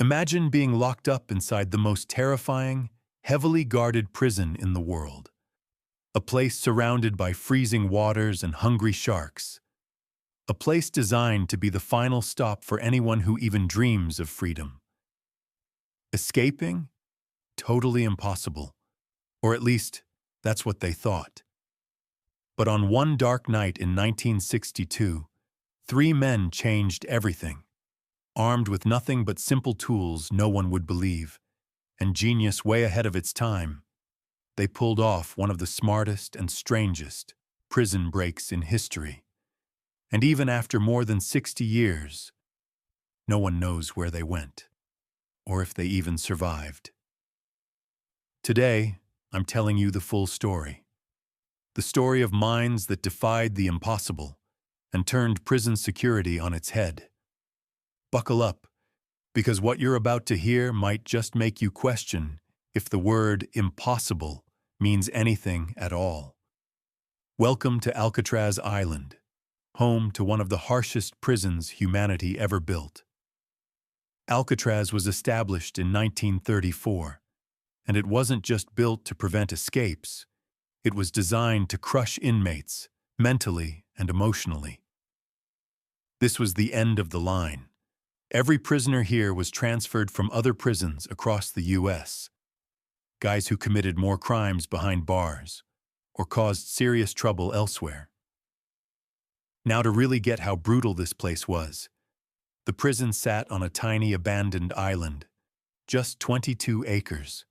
Imagine being locked up inside the most terrifying, heavily guarded prison in the world. A place surrounded by freezing waters and hungry sharks. A place designed to be the final stop for anyone who even dreams of freedom. Escaping? Totally impossible. Or at least, that's what they thought. But on one dark night in 1962, three men changed everything. Armed with nothing but simple tools no one would believe, and genius way ahead of its time, they pulled off one of the smartest and strangest prison breaks in history. And even after more than 60 years, no one knows where they went, or if they even survived. Today, I'm telling you the full story. The story of minds that defied the impossible and turned prison security on its head. Buckle up, because what you're about to hear might just make you question if the word impossible means anything at all. Welcome to Alcatraz Island, home to one of the harshest prisons humanity ever built. Alcatraz was established in 1934, and it wasn't just built to prevent escapes. It was designed to crush inmates, mentally and emotionally. This was the end of the line. Every prisoner here was transferred from other prisons across the U.S. Guys who committed more crimes behind bars or caused serious trouble elsewhere. Now, to really get how brutal this place was, the prison sat on a tiny abandoned island, just 22 acres,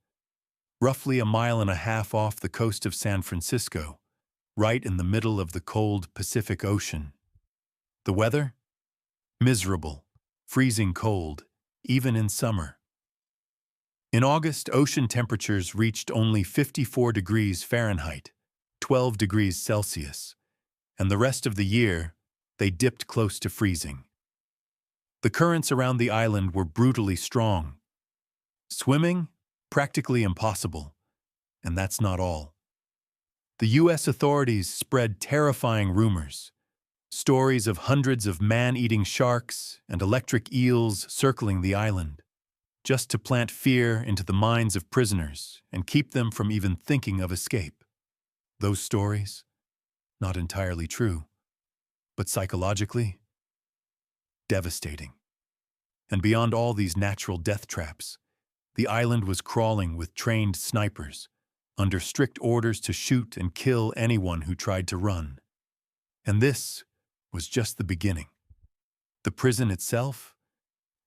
roughly a mile and a half off the coast of San Francisco, right in the middle of the cold Pacific Ocean. The weather? Miserable, freezing cold, even in summer. In August, ocean temperatures reached only 54 degrees Fahrenheit, 12 degrees Celsius, and the rest of the year, they dipped close to freezing. The currents around the island were brutally strong. Swimming? Practically impossible. And that's not all. The U.S. authorities spread terrifying rumors, stories of hundreds of man-eating sharks and electric eels circling the island, just to plant fear into the minds of prisoners and keep them from even thinking of escape. Those stories? Not entirely true, but psychologically, devastating. And beyond all these natural death traps, the island was crawling with trained snipers, under strict orders to shoot and kill anyone who tried to run. And this was just the beginning. The prison itself?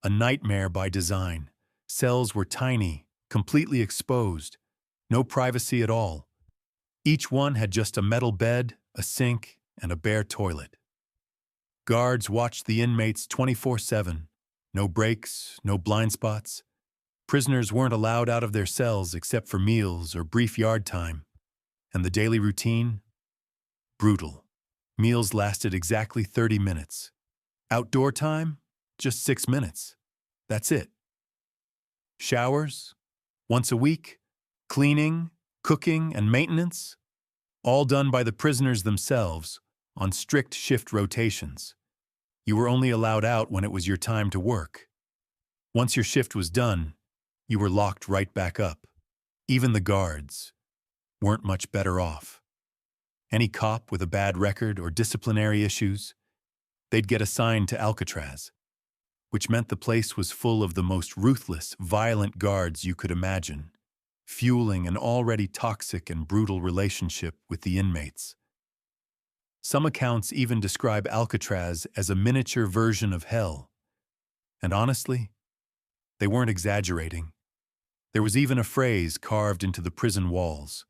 A nightmare by design. Cells were tiny, completely exposed, no privacy at all. Each one had just a metal bed, a sink, and a bare toilet. Guards watched the inmates 24/7. No breaks, no blind spots. Prisoners weren't allowed out of their cells except for meals or brief yard time. And the daily routine? Brutal. Meals lasted exactly 30 minutes. Outdoor time? Just 6 minutes. That's it. Showers? Once a week? Cleaning, cooking, and maintenance? All done by the prisoners themselves, on strict shift rotations. You were only allowed out when it was your time to work. Once your shift was done, you were locked right back up. Even the guards weren't much better off. Any cop with a bad record or disciplinary issues, they'd get assigned to Alcatraz, which meant the place was full of the most ruthless, violent guards you could imagine, fueling an already toxic and brutal relationship with the inmates. Some accounts even describe Alcatraz as a miniature version of hell. And honestly, they weren't exaggerating. There was even a phrase carved into the prison walls.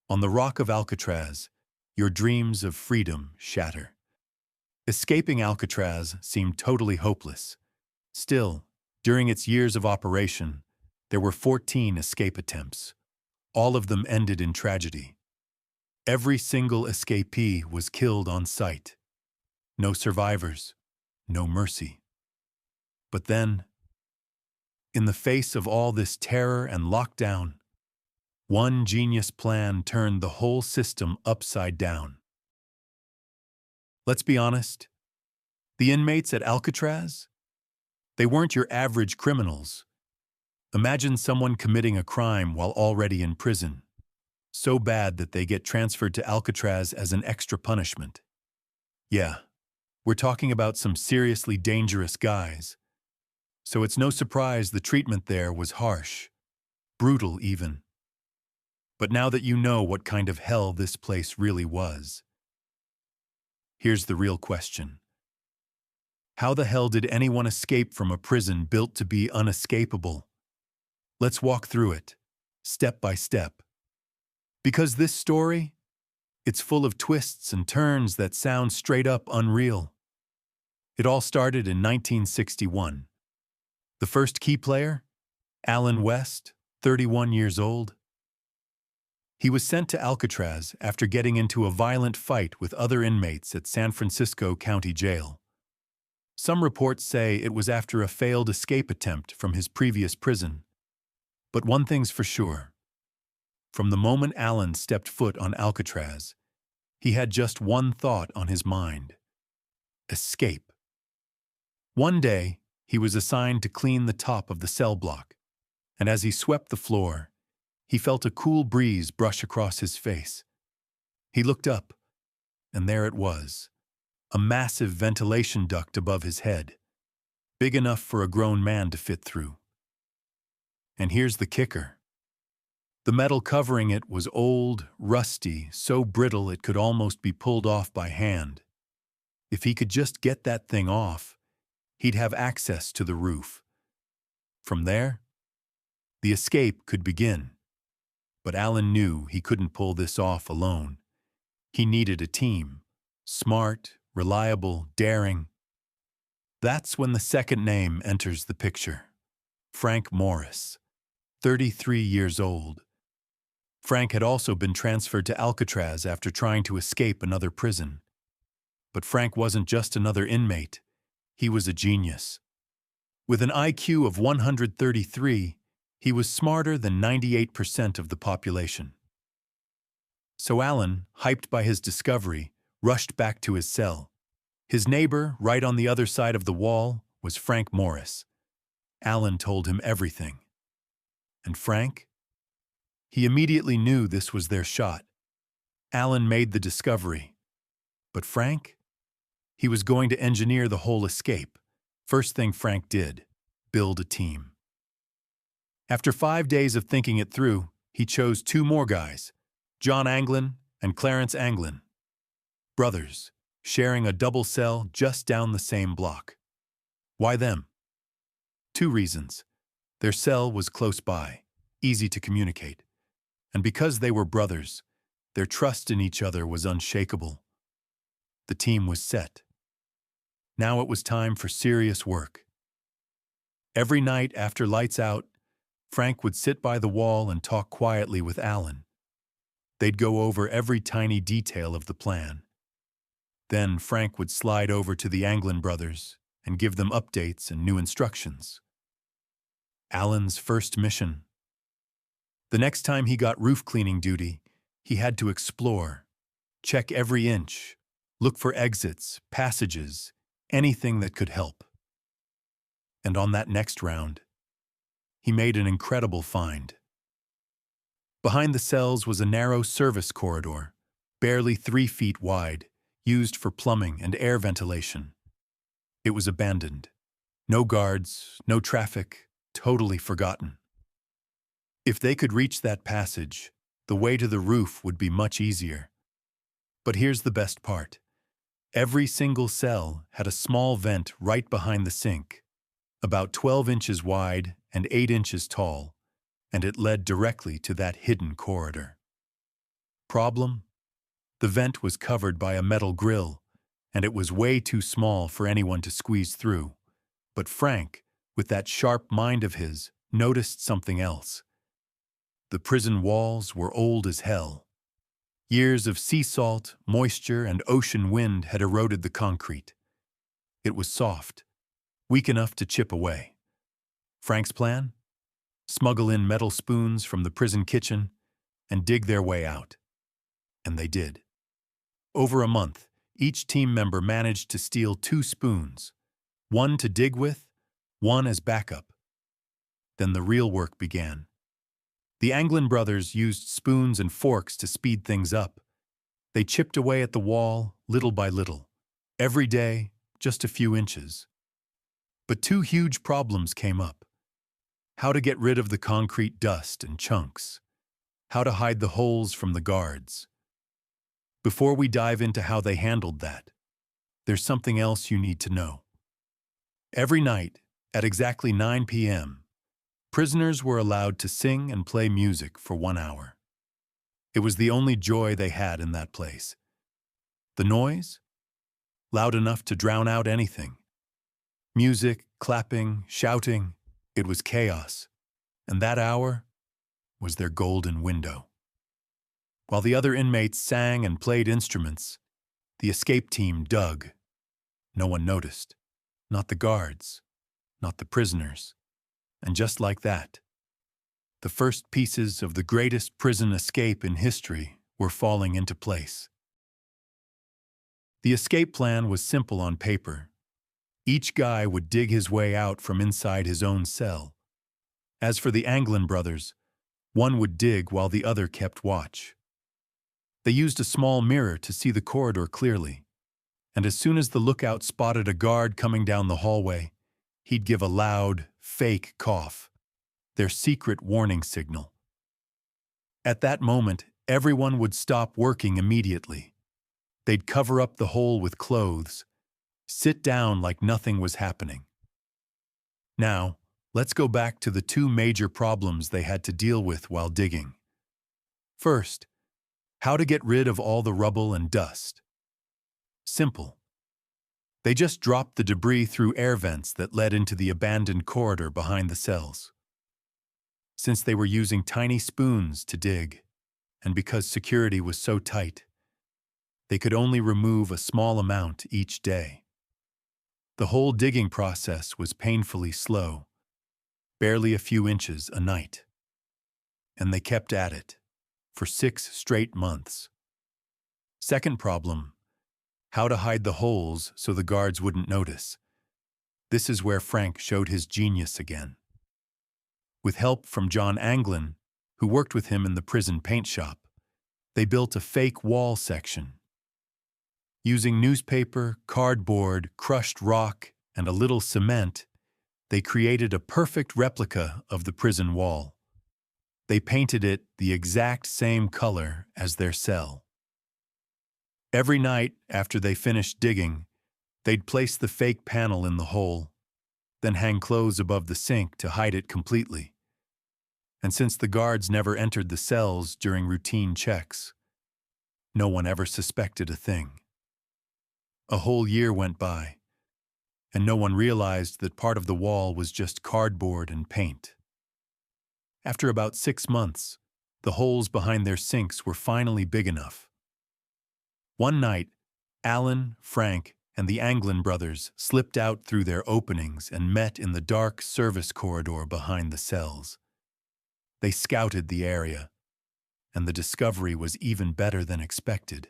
On the rock of Alcatraz, your dreams of freedom shatter. Escaping Alcatraz seemed totally hopeless. Still, during its years of operation, there were 14 escape attempts. All of them ended in tragedy. Every single escapee was killed on sight. No survivors, no mercy. But then, in the face of all this terror and lockdown, one genius plan turned the whole system upside down. Let's be honest, the inmates at Alcatraz? They weren't your average criminals. Imagine someone committing a crime while already in prison, so bad that they get transferred to Alcatraz as an extra punishment. Yeah, we're talking about some seriously dangerous guys. So it's no surprise the treatment there was harsh, brutal even. But now that you know what kind of hell this place really was, here's the real question. How the hell did anyone escape from a prison built to be unescapable? Let's walk through it, step by step. Because this story, it's full of twists and turns that sound straight up unreal. It all started in 1961. The first key player, Allen West, 31 years old. He was sent to Alcatraz after getting into a violent fight with other inmates at San Francisco County Jail. Some reports say it was after a failed escape attempt from his previous prison. But one thing's for sure. From the moment Allen stepped foot on Alcatraz, he had just one thought on his mind: escape. One day, he was assigned to clean the top of the cell block, and as he swept the floor, he felt a cool breeze brush across his face. He looked up, and there it was, a massive ventilation duct above his head, big enough for a grown man to fit through. And here's the kicker. The metal covering it was old, rusty, so brittle it could almost be pulled off by hand. If he could just get that thing off, he'd have access to the roof. From there, the escape could begin. But Allen knew he couldn't pull this off alone. He needed a team, smart, reliable, daring. That's when the second name enters the picture. Frank Morris, 33 years old. Frank had also been transferred to Alcatraz after trying to escape another prison. But Frank wasn't just another inmate. He was a genius. With an IQ of 133, he was smarter than 98% of the population. So Allen, hyped by his discovery, rushed back to his cell. His neighbor, right on the other side of the wall, was Frank Morris. Allen told him everything. And Frank? He immediately knew this was their shot. Allen made the discovery. But Frank? He was going to engineer the whole escape. First thing Frank did, build a team. After 5 days of thinking it through, he chose 2 more guys, John Anglin and Clarence Anglin. Brothers, sharing a double cell just down the same block. Why them? 2 reasons. Their cell was close by, easy to communicate. And because they were brothers, their trust in each other was unshakable. The team was set. Now it was time for serious work. Every night after lights out, Frank would sit by the wall and talk quietly with Allen. They'd go over every tiny detail of the plan. Then Frank would slide over to the Anglin brothers and give them updates and new instructions. Allen's first mission. The next time he got roof cleaning duty, he had to explore, check every inch, look for exits, passages, anything that could help. And on that next round, he made an incredible find. Behind the cells was a narrow service corridor, barely 3 feet wide, used for plumbing and air ventilation. It was abandoned. No guards, no traffic, totally forgotten. If they could reach that passage, the way to the roof would be much easier. But here's the best part. Every single cell had a small vent right behind the sink, about 12 inches wide and 8 inches tall, and it led directly to that hidden corridor. Problem? The vent was covered by a metal grill, and it was way too small for anyone to squeeze through. But Frank, with that sharp mind of his, noticed something else. The prison walls were old as hell. Years of sea salt, moisture, and ocean wind had eroded the concrete. It was soft, weak enough to chip away. Frank's plan? Smuggle in metal spoons from the prison kitchen and dig their way out. And they did. Over a month, each team member managed to steal 2 spoons, one to dig with, one as backup. Then the real work began. The Anglin brothers used spoons and forks to speed things up. They chipped away at the wall, little by little. Every day, just a few inches. But two huge problems came up. How to get rid of the concrete dust and chunks. How to hide the holes from the guards. Before we dive into how they handled that, there's something else you need to know. Every night, at exactly 9 p.m., prisoners were allowed to sing and play music for 1 hour. It was the only joy they had in that place. The noise? Loud enough to drown out anything. Music, clapping, shouting, it was chaos. And that hour was their golden window. While the other inmates sang and played instruments, the escape team dug. No one noticed. Not the guards, not the prisoners. And just like that, the first pieces of the greatest prison escape in history were falling into place. The escape plan was simple on paper. Each guy would dig his way out from inside his own cell. As for the Anglin brothers, one would dig while the other kept watch. They used a small mirror to see the corridor clearly, and as soon as the lookout spotted a guard coming down the hallway, he'd give a loud, fake cough, their secret warning signal. At that moment, everyone would stop working immediately. They'd cover up the hole with clothes, sit down like nothing was happening. Now, let's go back to the two major problems they had to deal with while digging. First, how to get rid of all the rubble and dust. Simple. They just dropped the debris through air vents that led into the abandoned corridor behind the cells. Since they were using tiny spoons to dig, and because security was so tight, they could only remove a small amount each day. The whole digging process was painfully slow, barely a few inches a night. And they kept at it for 6 straight months. Second problem, how to hide the holes so the guards wouldn't notice. This is where Frank showed his genius again. With help from John Anglin, who worked with him in the prison paint shop, they built a fake wall section. Using newspaper, cardboard, crushed rock, and a little cement, they created a perfect replica of the prison wall. They painted it the exact same color as their cell. Every night after they finished digging, they'd place the fake panel in the hole, then hang clothes above the sink to hide it completely. And since the guards never entered the cells during routine checks, no one ever suspected a thing. A whole year went by, and no one realized that part of the wall was just cardboard and paint. After about 6 months, the holes behind their sinks were finally big enough. One night, Alan, Frank, and the Anglin brothers slipped out through their openings and met in the dark service corridor behind the cells. They scouted the area, and the discovery was even better than expected.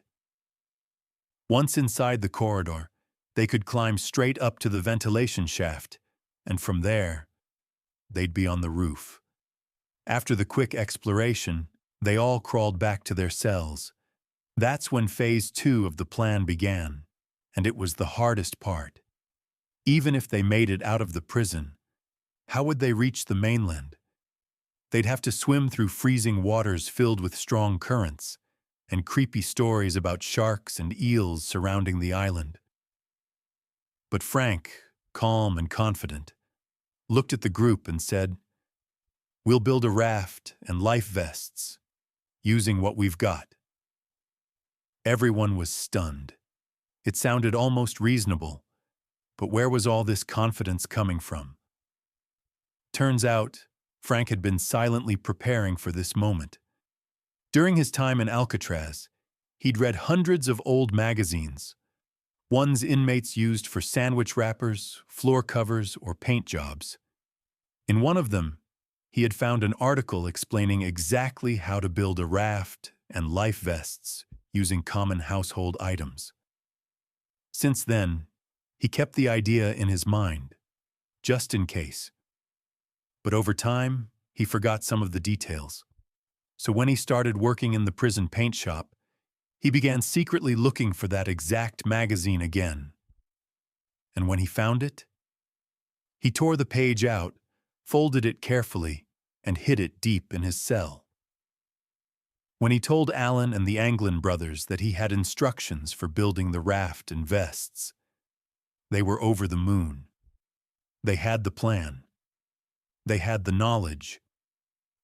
Once inside the corridor, they could climb straight up to the ventilation shaft, and from there, they'd be on the roof. After the quick exploration, they all crawled back to their cells. That's when phase 2 of the plan began, and it was the hardest part. Even if they made it out of the prison, how would they reach the mainland? They'd have to swim through freezing waters filled with strong currents, and creepy stories about sharks and eels surrounding the island. But Frank, calm and confident, looked at the group and said, "We'll build a raft and life vests, using what we've got." Everyone was stunned. It sounded almost reasonable, but where was all this confidence coming from? Turns out, Frank had been silently preparing for this moment. During his time in Alcatraz, he'd read hundreds of old magazines, ones inmates used for sandwich wrappers, floor covers, or paint jobs. In one of them, he had found an article explaining exactly how to build a raft and life vests using common household items. Since then, he kept the idea in his mind, just in case. But over time, he forgot some of the details. So when he started working in the prison paint shop, he began secretly looking for that exact magazine again. And when he found it, he tore the page out, folded it carefully, and hid it deep in his cell. When he told Allen and the Anglin brothers that he had instructions for building the raft and vests, they were over the moon. They had the plan. They had the knowledge.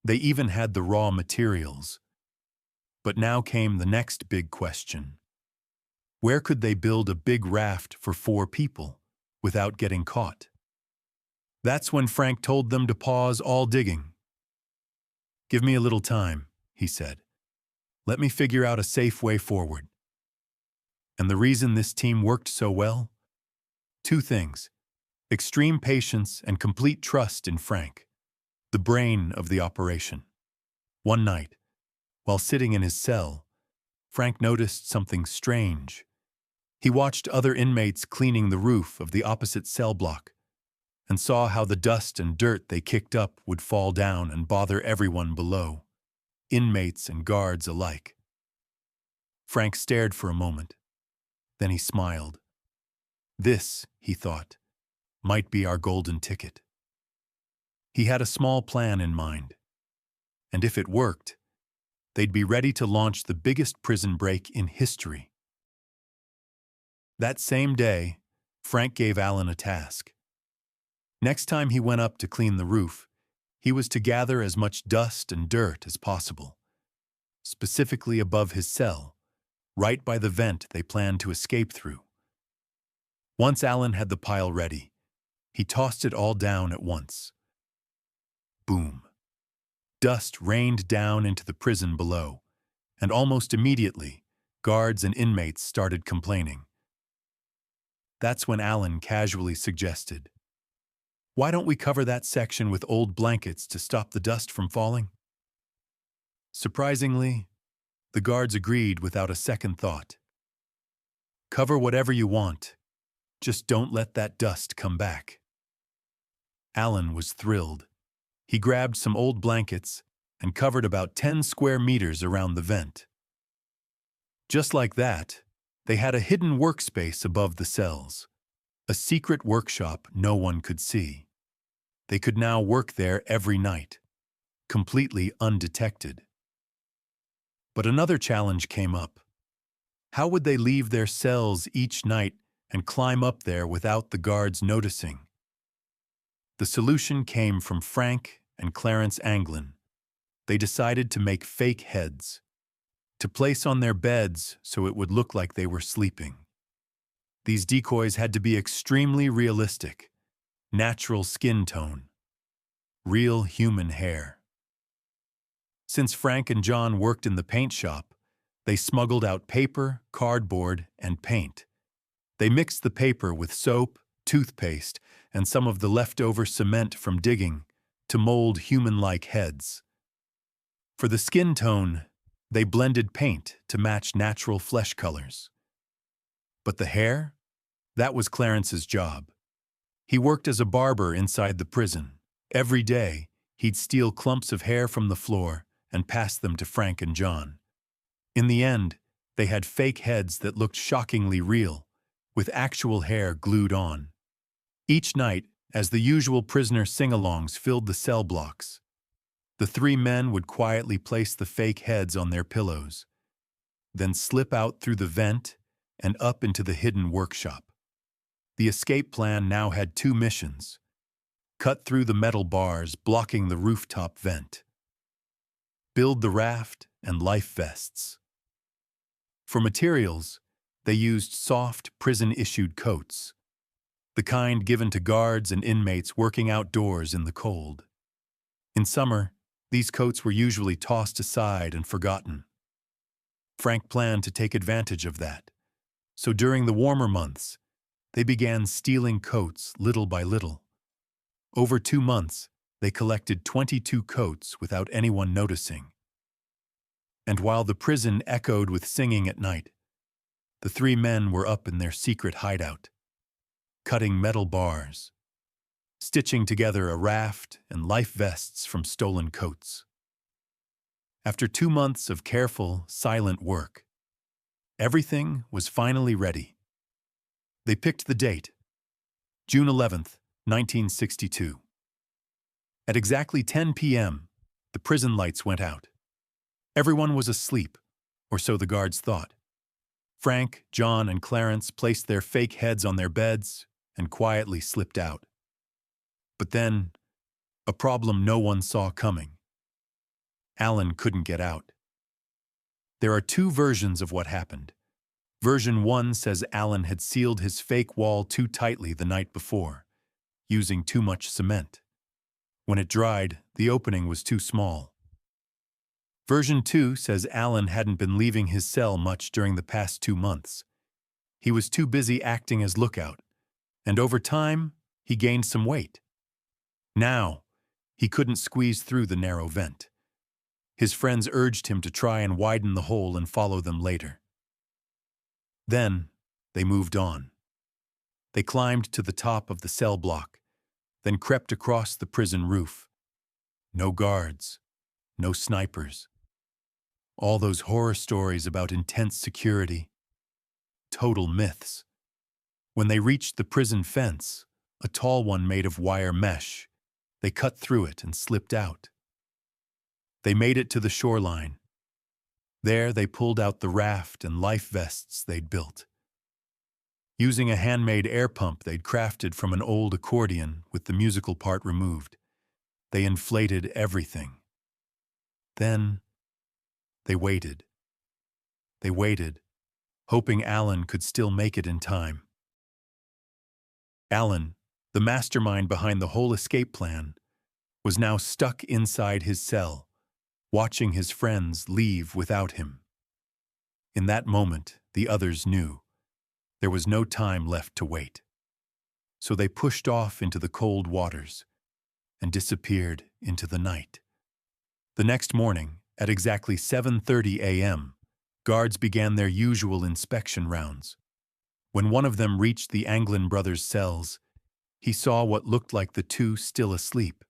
They even had the raw materials. But now came the next big question. Where could they build a big raft for 4 people without getting caught? That's when Frank told them to pause all digging. "Give me a little time," he said. "Let me figure out a safe way forward." And the reason this team worked so well? 2 things: extreme patience and complete trust in Frank, the brain of the operation. One night, while sitting in his cell, Frank noticed something strange. He watched other inmates cleaning the roof of the opposite cell block and saw how the dust and dirt they kicked up would fall down and bother everyone below, inmates and guards alike. Frank stared for a moment. Then he smiled. This, he thought, might be our golden ticket. He had a small plan in mind, and if it worked, they'd be ready to launch the biggest prison break in history. That same day, Frank gave Allen a task. Next time he went up to clean the roof, he was to gather as much dust and dirt as possible, specifically above his cell, right by the vent they planned to escape through. Once Allen had the pile ready, he tossed it all down at once. Boom. Dust rained down into the prison below, and almost immediately, guards and inmates started complaining. That's when Allen casually suggested, "Why don't we cover that section with old blankets to stop the dust from falling?" Surprisingly, the guards agreed without a second thought. "Cover whatever you want. Just don't let that dust come back." Allen was thrilled. He grabbed some old blankets and covered about 10 square meters around the vent. Just like that, they had a hidden workspace above the cells, a secret workshop no one could see. They could now work there every night, completely undetected. But another challenge came up. How would they leave their cells each night and climb up there without the guards noticing? The solution came from Frank and Clarence Anglin. They decided to make fake heads, to place on their beds so it would look like they were sleeping. These decoys had to be extremely realistic, natural skin tone, real human hair. Since Frank and John worked in the paint shop, they smuggled out paper, cardboard, and paint. They mixed the paper with soap, toothpaste, and some of the leftover cement from digging to mold human-like heads. For the skin tone, they blended paint to match natural flesh colors. But the hair? That was Clarence's job. He worked as a barber inside the prison. Every day, he'd steal clumps of hair from the floor and pass them to Frank and John. In the end, they had fake heads that looked shockingly real, with actual hair glued on. Each night, as the usual prisoner sing-alongs filled the cell blocks, the 3 men would quietly place the fake heads on their pillows, then slip out through the vent and up into the hidden workshop. The escape plan now had 2 missions: cut through the metal bars blocking the rooftop vent, build the raft and life vests. For materials, they used soft, prison-issued coats, the kind given to guards and inmates working outdoors in the cold. In summer, these coats were usually tossed aside and forgotten. Frank planned to take advantage of that, so during the warmer months, they began stealing coats little by little. Over 2 months, they collected 22 coats without anyone noticing. And while the prison echoed with singing at night, the 3 men were up in their secret hideout, cutting metal bars, stitching together a raft and life vests from stolen coats. After 2 months of careful, silent work, everything was finally ready. They picked the date, June 11th, 1962. At exactly 10 p.m., the prison lights went out. Everyone was asleep, or so the guards thought. Frank, John, and Clarence placed their fake heads on their beds and quietly slipped out. But then, a problem no one saw coming. Alan couldn't get out. There are 2 versions of what happened. Version 1 says Alan had sealed his fake wall too tightly the night before, using too much cement. When it dried, the opening was too small. Version 2 says Alan hadn't been leaving his cell much during the past 2 months. He was too busy acting as lookout, and over time, he gained some weight. Now, he couldn't squeeze through the narrow vent. His friends urged him to try and widen the hole and follow them later. Then, they moved on. They climbed to the top of the cell block, then crept across the prison roof. No guards, no snipers. All those horror stories about intense security. Total myths. When they reached the prison fence, a tall one made of wire mesh, they cut through it and slipped out. They made it to the shoreline. There they pulled out the raft and life vests they'd built. Using a handmade air pump they'd crafted from an old accordion with the musical part removed, they inflated everything. Then, they waited. They waited, hoping Alan could still make it in time. Alan, the mastermind behind the whole escape plan, was now stuck inside his cell, watching his friends leave without him. In that moment, the others knew there was no time left to wait. So they pushed off into the cold waters and disappeared into the night. The next morning, at exactly 7:30 a.m., guards began their usual inspection rounds. When one of them reached the Anglin brothers' cells, he saw what looked like the 2 still asleep.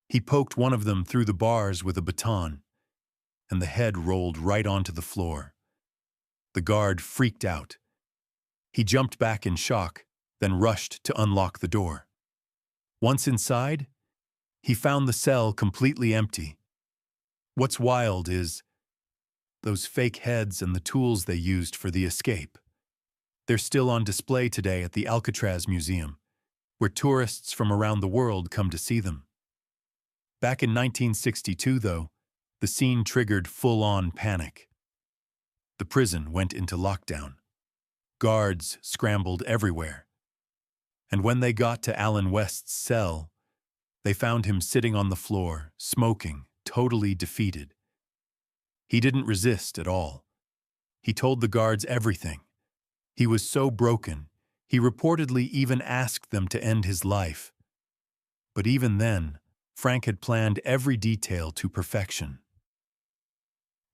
He poked one of them through the bars with a baton, and the head rolled right onto the floor. The guard freaked out. He jumped back in shock, then rushed to unlock the door. Once inside, he found the cell completely empty. What's wild is those fake heads and the tools they used for the escape. They're still on display today at the Alcatraz Museum, where tourists from around the world come to see them. Back in 1962, though, the scene triggered full-on panic. The prison went into lockdown. Guards scrambled everywhere. And when they got to Alan West's cell, they found him sitting on the floor, smoking, totally defeated. He didn't resist at all. He told the guards everything. He was so broken, he reportedly even asked them to end his life. But even then, Frank had planned every detail to perfection.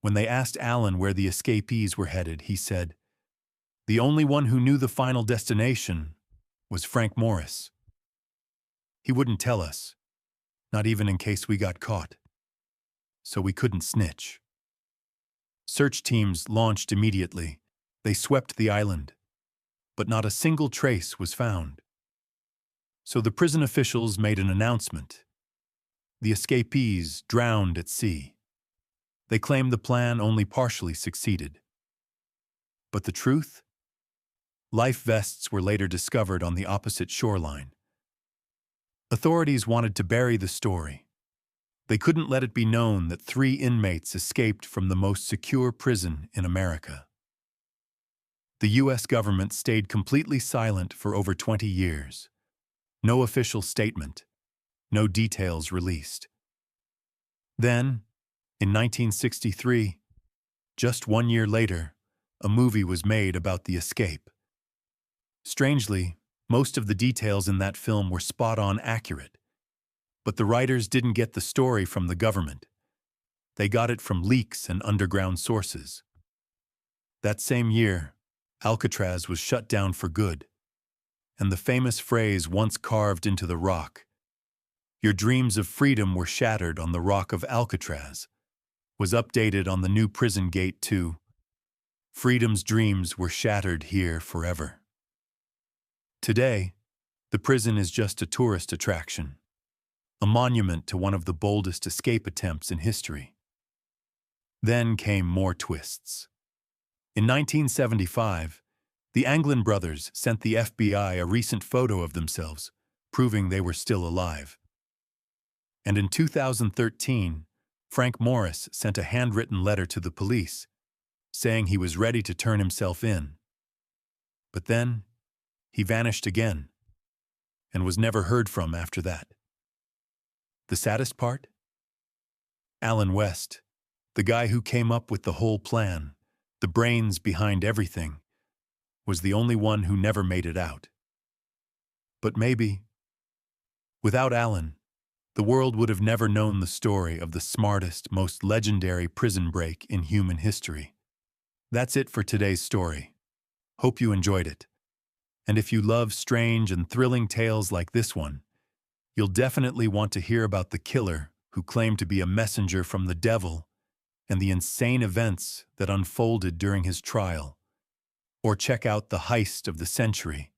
When they asked Alan where the escapees were headed, he said, "The only one who knew the final destination was Frank Morris. He wouldn't tell us, not even in case we got caught. So we couldn't snitch." Search teams launched immediately. They swept the island, but not a single trace was found. So the prison officials made an announcement. The escapees drowned at sea. They claimed the plan only partially succeeded. But the truth? Life vests were later discovered on the opposite shoreline. Authorities wanted to bury the story. They couldn't let it be known that 3 inmates escaped from the most secure prison in America. The U.S. government stayed completely silent for over 20 years. No official statement, no details released. Then, in 1963, just 1 year later, a movie was made about the escape. Strangely, most of the details in that film were spot-on accurate. But the writers didn't get the story from the government. They got it from leaks and underground sources. That same year, Alcatraz was shut down for good. and the famous phrase once carved into the rock, "Your dreams of freedom were shattered on the rock of Alcatraz," was updated on the new prison gate to, "Freedom's dreams were shattered here forever." Today, the prison is just a tourist attraction, a monument to one of the boldest escape attempts in history. Then came more twists. In 1975, the Anglin brothers sent the FBI a recent photo of themselves, proving they were still alive. And in 2013, Frank Morris sent a handwritten letter to the police, saying he was ready to turn himself in. But then, he vanished again, and was never heard from after that. The saddest part? Alan West, the guy who came up with the whole plan, the brains behind everything, was the only one who never made it out. But maybe, without Alan, the world would have never known the story of the smartest, most legendary prison break in human history. That's it for today's story. Hope you enjoyed it. And if you love strange and thrilling tales like this one, you'll definitely want to hear about the killer who claimed to be a messenger from the devil and the insane events that unfolded during his trial. Or check out the heist of the century,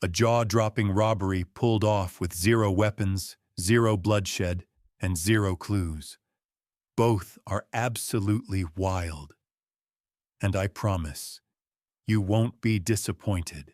a jaw-dropping robbery pulled off with 0 weapons, 0 bloodshed, and 0 clues. Both are absolutely wild. And I promise, you won't be disappointed.